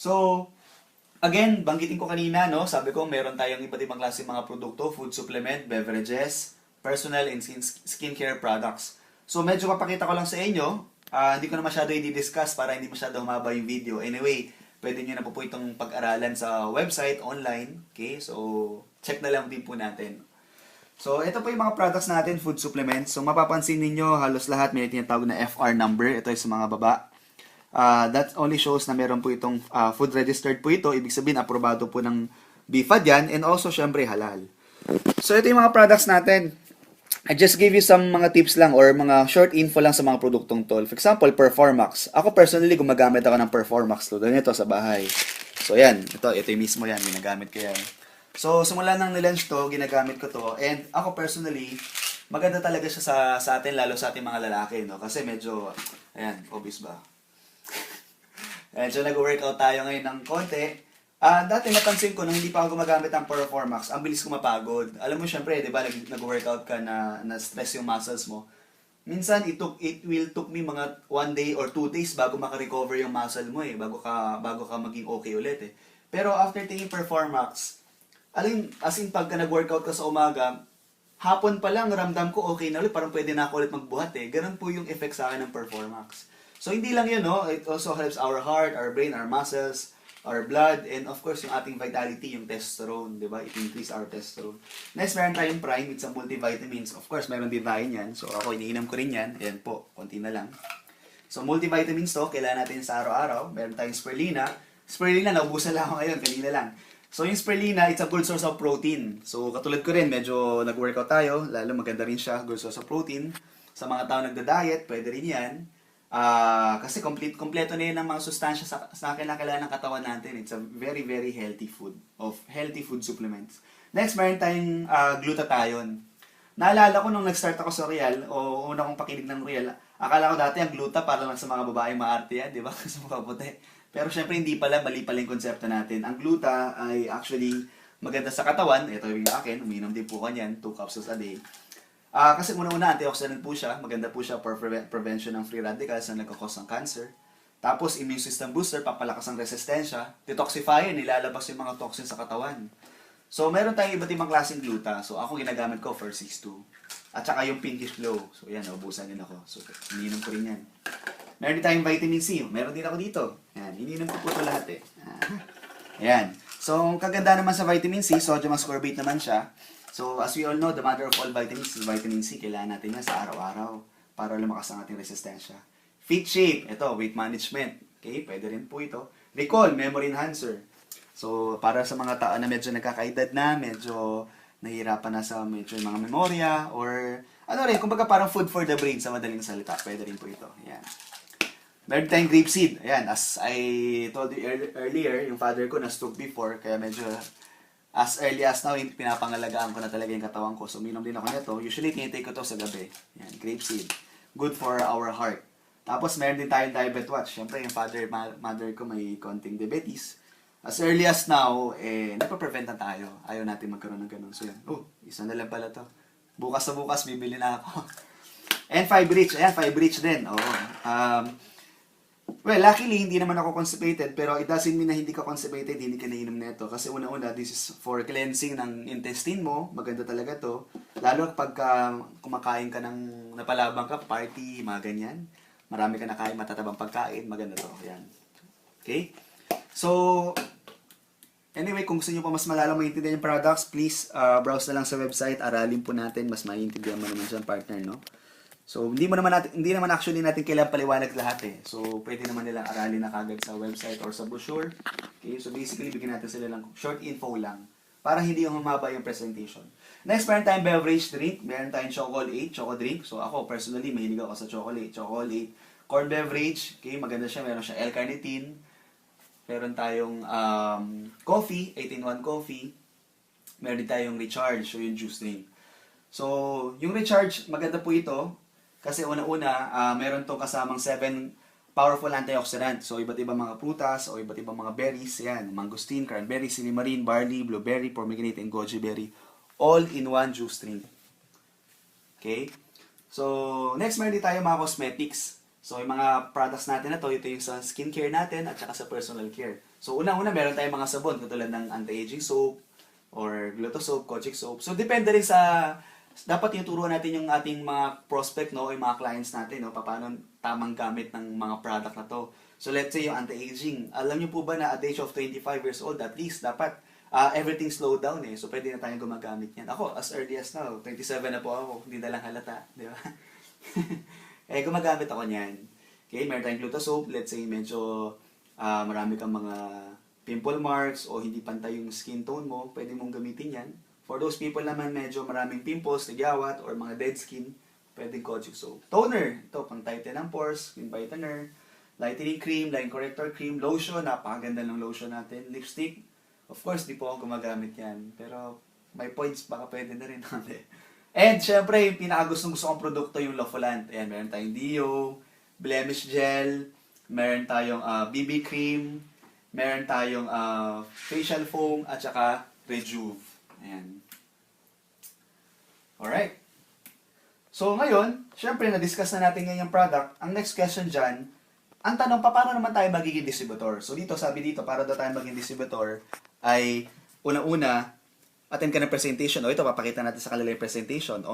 So, again, banggitin ko kanina, no? Sabi ko, meron tayong iba't ibang klase mga produkto, food supplement, beverages, personal and skincare products. So, medyo papakita ko lang sa inyo. Hindi ko na masyado i-discuss para hindi masyado humaba yung video. Anyway, pwede nyo na po itong pag-aralan sa website, online. Okay? So, check na lang din po natin. So, ito po yung mga products natin, food supplements. So, mapapansin ninyo, halos lahat may tinatawag na FR number. Ito ay sa mga baba. That only shows na meron po itong food registered po ito. Ibig sabihin, aprobado po ng BFAD yan. And also, syempre, halal. So, ito yung mga products natin. I just give you some mga tips lang or mga short info lang sa mga produktong to. For example, Performax. Ako personally, gumagamit ako ng Performax to. Ganito sa bahay. So, yan. Ito yung mismo yan. Ginagamit ko yan. So, simula nang nilaunch to, ginagamit ko to. And ako personally, maganda talaga siya sa atin, lalo sa ating mga lalaki. No? Kasi medyo, ayan, obvious ba? So, nag-workout tayo ngayon ng konti. Dati napansin ko, nung hindi pa ako gumagamit ng Performax, ang bilis ko mapagod. Alam mo, syempre, di ba, nag-workout ka na stress yung muscles mo. Minsan, it will took me mga 1 day or 2 days bago makarecover yung muscle mo eh. Bago ka maging okay ulit eh. Pero after taking Performax, as in, pagka nag-workout ka sa umaga, hapon pa lang, ramdam ko okay na ulit. Parang pwede na ako ulit magbuhat eh. Ganun po yung effect sa akin ng Performax. So, hindi lang yun, no? It also helps our heart, our brain, our muscles, our blood, and of course, yung ating vitality, yung testosterone, di ba? It increase our testosterone. Next, meron tayong Prime with some multivitamins. Of course, meron din tayo yan. So, ako, iniinom ko rin yan. Ayan po, konti na lang. So, multivitamins to, kailangan natin sa araw-araw. Meron tayong Spirulina. Spirulina, naubusan lang ako ngayon, kanina lang. So, yung Spirulina, it's a good source of protein. So, katulad ko rin, medyo nag-workout tayo, lalo maganda rin siya, good source of protein. Sa mga tao nagda-diet, pwede rin yan. Kasi kompleto na yun ang mga sustansya sa kailangan ng katawan natin. It's a very, very healthy food, healthy food supplements. Next, meron tayong glutathione. Naalala ko nung nag-start ako sa Real, o una kong pakinig ng Real, akala ko dati ang gluta para lang sa mga babaeng maarte yan, di ba? Kasi mukha puti. Pero syempre hindi pala, mali pala yung konsepto natin. Ang gluta ay actually maganda sa katawan. Ito yung akin, uminom din po ko yan, 2 capsules a day. Kasi una-una, antioxidant po siya. Maganda po siya for prevention ng free radicals na nagkakos ng cancer. Tapos, immune system booster, papalakas ang resistensya. Detoxifier, nilalabas yung mga toxins sa katawan. So, meron tayong iba't ibang klaseng gluta. So, ako ginagamit ko for 6-2. At saka yung pinkish glow. So, yan, naubusan din ako. So, ininom ko rin yan. Meron din tayong vitamin C. Meron din ako dito. Yan, ininom ko po ito lahat eh. Yan. So, ang kaganda naman sa vitamin C, sodium ascorbate naman siya. So, as we all know, the mother of all vitamins is vitamin C. Kailangan natin yan sa araw-araw para lumakas ang ating resistensya. Fit shape, ito, weight management. Okay, pwede rin po ito. Recall, memory enhancer. So, para sa mga tao na medyo nagkakaedad na, medyo nahihirapan na sa medyo yung mga memorya, or ano rin, kumbaga parang food for the brain sa madaling salita. Pwede rin po ito. Ayan. Meron tayong grapeseed. Ayan, as I told you earlier, yung father ko na-stroke before, kaya medyo as early as now, pinapangalagaan ko na talaga yung katawan ko. So, uminom din ako nito. Usually, tinitake ko to sa gabi. Yan, grapeseed. Good for our heart. Tapos, meron din tayong diabetes watch. Siyempre, yung mother ko may konting diabetes. As early as now, nagpa-prevent na tayo. Ayaw natin magkaroon ng ganun. So, yan. Isa na lang pala to. Bukas sa bukas, bibili na ako. And Fibrich. Ayan, Fibrich din. Well, luckily, hindi naman ako constipated, pero it doesn't mean na hindi ka constipated, hindi ka nainom nito. Kasi una-una, this is for cleansing ng intestine mo. Maganda talaga to. Lalo pag kumakain ka ng napalabang ka, party, mga ganyan. Marami ka nakain matatabang pagkain, maganda to. Ayan. Okay? So, anyway, kung gusto nyo pa mas malalang maintindihan yung products, please browse na lang sa website. Aralin po natin, mas maintindihan mo naman dyan, partner, no? So, hindi naman actually natin kailangan paliwanag lahat eh. So, pwede naman nilang aralin na kagad sa website or sa brochure. Okay, so basically, bigyan natin sila lang short info lang para hindi yung humaba yung presentation. Next, meron tayong beverage drink. Meron tayong choco drink. So, ako personally, mahilig ako sa chocolate. Corn beverage. Okay, maganda siya. Meron siya L-carnitine. Meron tayong coffee, 18-1 coffee. Meron din tayong recharge, so yung juice drink. So, yung recharge, maganda po ito. Kasi una-una, meron tong kasamang 7 powerful antioxidant. So, iba't ibang mga prutas o iba't ibang mga berries. Yan, mangosteen, cranberry, silimarin, barley, blueberry, pomegranate, and goji berry. All in one juice drink. Okay? So, next meron din tayo mga cosmetics. So, yung mga products natin na to, ito yung sa skincare natin at saka sa personal care. So, unang-una, meron tayong mga sabon, katulad ng anti-aging soap, or Gluto soap, Kojic soap. So, depende rin sa, dapat tinuturuan natin yung ating mga prospect, no, yung mga clients natin, no, paano tamang gamit ng mga product na to. So, let's say yung anti-aging. Alam niyo po ba na at the age of 25 years old, at least, dapat everything slow down eh. So, pwede na tayong gumagamit yan. Ako, as early as now, 27 na po ako, hindi na lang halata, di ba? Eh, gumagamit ako niyan. Okay, meron tayong Gluto soap. Let's say medyo marami kang mga pimple marks o hindi pantay yung skin tone mo, pwede mong gamitin yan. For those people naman medyo maraming pimples, tigyawat, or mga dead skin, pwedeng Kojic soap. Toner, ito, pang tighten ng pores, skin whitener, lightening cream, line corrector cream, lotion, napakaganda ng lotion natin, lipstick. Of course, di po ako gumagamit yan. Pero may points, baka pwede na rin natin. And syempre, yung pinakagustong gusto kong produkto yung Lofolant. Ayan, meron tayong Dio, blemish gel, meron tayong BB cream, meron tayong facial foam, at saka Rejuve. Ayan. Alright. So ngayon, syempre na-discuss na natin ngayon yung product. Ang next question dyan, ang tanong, paano naman tayo magiging distributor? So dito, sabi dito, para daw tayo maging distributor, ay una-una, attend ka ng presentation. O ito, papakita natin sa kanila yung presentation.